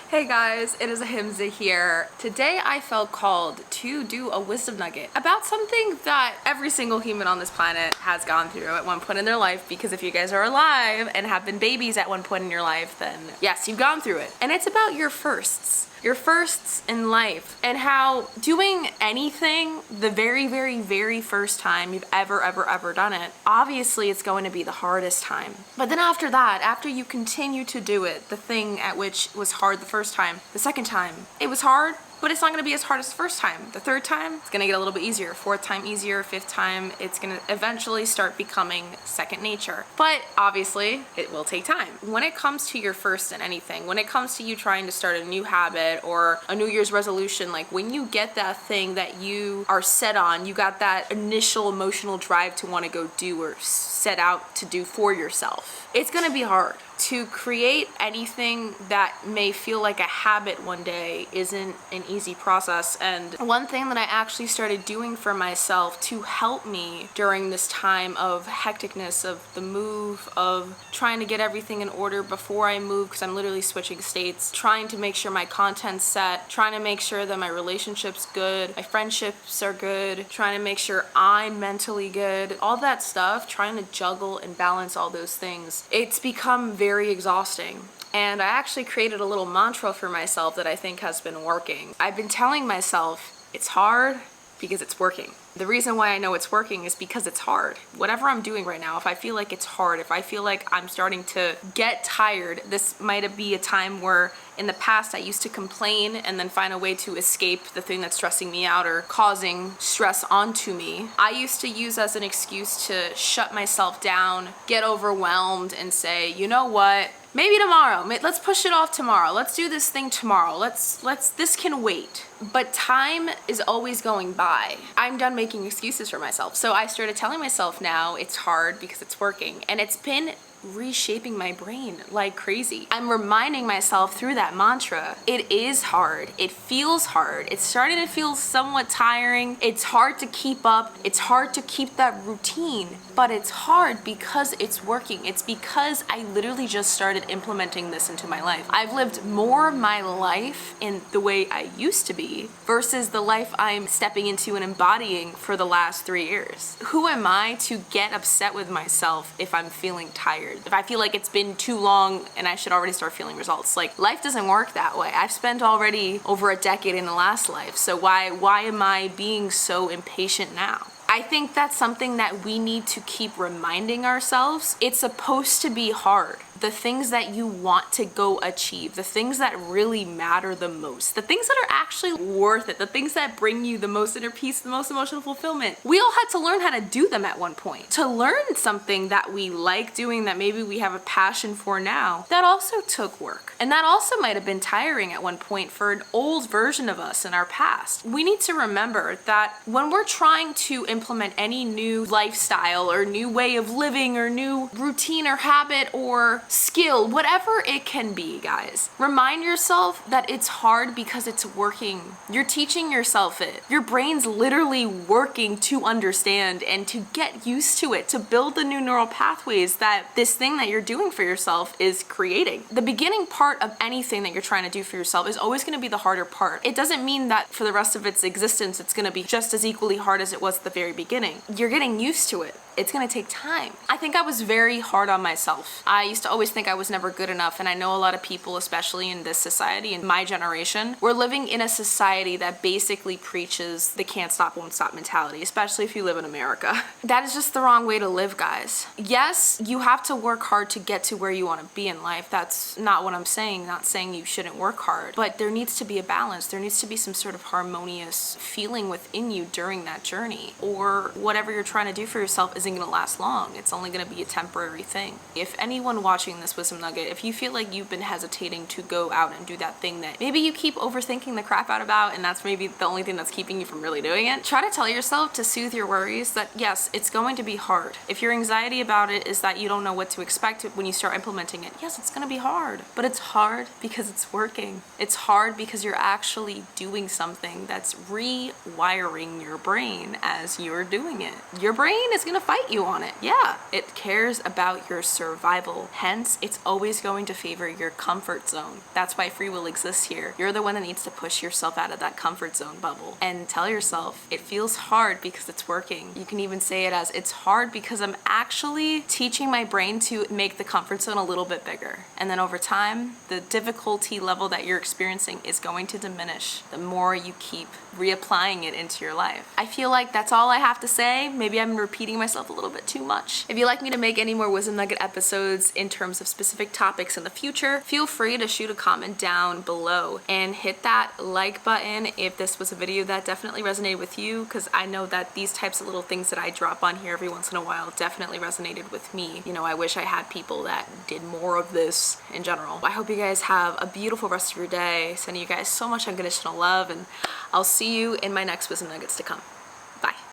Hey guys, it is Ahimsa here. Today I felt called to do a wisdom nugget about something that every single human on this planet has gone through at one point in their life, because if you guys are alive and have been babies at one point in your life, then yes, you've gone through it. And it's about your firsts. Your firsts in life, and how doing anything the very first time you've ever done it, obviously it's going to be the hardest time. But then after that, after you continue to do it, the thing at which was hard the first time, the second time, it was hard, but it's not gonna be as hard as the first time. The third time, it's gonna get a little bit easier. Fourth time easier, fifth time, it's gonna eventually start becoming second nature. But obviously, it will take time. When it comes to your first in anything, when it comes to you trying to start a new habit or a New Year's resolution, like when you get that thing that you are set on, you got that initial emotional drive to wanna go do or set out to do for yourself, it's gonna be hard. To create anything that may feel like a habit one day isn't an easy process. And one thing that I actually started doing for myself to help me during this time of hecticness, of the move, of trying to get everything in order before I move, because I'm literally switching states, trying to make sure my content's set, trying to make sure that my relationship's good, my friendships are good, trying to make sure I'm mentally good, all that stuff, trying to juggle and balance all those things. It's become very exhausting. And I actually created a little mantra for myself that I think has been working. I've been telling myself it's hard because it's working. The reason why I know it's working is because it's hard. Whatever I'm doing right now, if I feel like it's hard, if I feel like I'm starting to get tired, this might be a time where in the past I used to complain and then find a way to escape the thing that's stressing me out or causing stress onto me. I used to use as an excuse to shut myself down, get overwhelmed, and say, you know what? Maybe tomorrow. Let's push it off tomorrow. Let's do this thing tomorrow. This can wait. But time is always going by. I'm done making excuses for myself. So I started telling myself now it's hard because it's working. And it's been reshaping my brain like crazy. I'm reminding myself through that mantra, it is hard. It feels hard. It's starting to feel somewhat tiring. It's hard to keep up. It's hard to keep that routine, but it's hard because it's working. It's because I literally just started implementing this into my life. I've lived more of my life in the way I used to be versus the life I'm stepping into and embodying for the last 3 years. Who am I to get upset with myself if I'm feeling tired? If I feel like it's been too long and I should already start feeling results. Like, life doesn't work that way. I've spent already over a decade in the last life, so why am I being so impatient now? I think that's something that we need to keep reminding ourselves. It's supposed to be hard. The things that you want to go achieve, the things that really matter the most, the things that are actually worth it, the things that bring you the most inner peace, the most emotional fulfillment. We all had to learn how to do them at one point. To learn something that we like doing, that maybe we have a passion for now, that also took work. And that also might have been tiring at one point for an old version of us in our past. We need to remember that when we're trying to implement any new lifestyle or new way of living or new routine or habit or skill, whatever it can be, guys, remind yourself that it's hard because it's working. You're teaching yourself it. Your brain's literally working to understand and to get used to it, to build the new neural pathways that this thing that you're doing for yourself is creating. The beginning part of anything that you're trying to do for yourself is always going to be the harder part. It doesn't mean that for the rest of its existence it's going to be just as equally hard as it was at the very beginning. You're getting used to it. It's gonna take time. I think I was very hard on myself. I used to always think I was never good enough, and I know a lot of people, especially in this society, in my generation, we're living in a society that basically preaches the can't stop, won't stop mentality, especially if you live in America. That is just the wrong way to live, guys. Yes, you have to work hard to get to where you wanna be in life. That's not what I'm saying, not saying you shouldn't work hard, but there needs to be a balance. There needs to be some sort of harmonious feeling within you during that journey, or whatever you're trying to do for yourself isn't gonna last long. It's only gonna be a temporary thing. If anyone watching this wisdom nugget, if you feel like you've been hesitating to go out and do that thing that maybe you keep overthinking the crap out about, and that's maybe the only thing that's keeping you from really doing it, try to tell yourself, to soothe your worries, that yes, it's going to be hard. If your anxiety about it is that you don't know what to expect when you start implementing it, yes, it's gonna be hard, but it's hard because it's working. It's hard because you're actually doing something that's rewiring your brain as you're doing it. Your brain is gonna fight fight you on it. Yeah, it cares about your survival. Hence, it's always going to favor your comfort zone. That's why free will exists here. You're the one that needs to push yourself out of that comfort zone bubble and tell yourself it feels hard because it's working. You can even say it as it's hard because I'm actually teaching my brain to make the comfort zone a little bit bigger. And then over time, the difficulty level that you're experiencing is going to diminish the more you keep reapplying it into your life. I feel like that's all I have to say. Maybe I'm repeating myself a little bit too much. If you'd like me to make any more Wisdom Nugget episodes in terms of specific topics in the future, feel free to shoot a comment down below and hit that like button if this was a video that definitely resonated with you, because I know that these types of little things that I drop on here every once in a while definitely resonated with me. You know, I wish I had people that did more of this in general. I hope you guys have a beautiful rest of your day. Sending you guys so much unconditional love, and I'll see you in my next Wisdom Nuggets to come.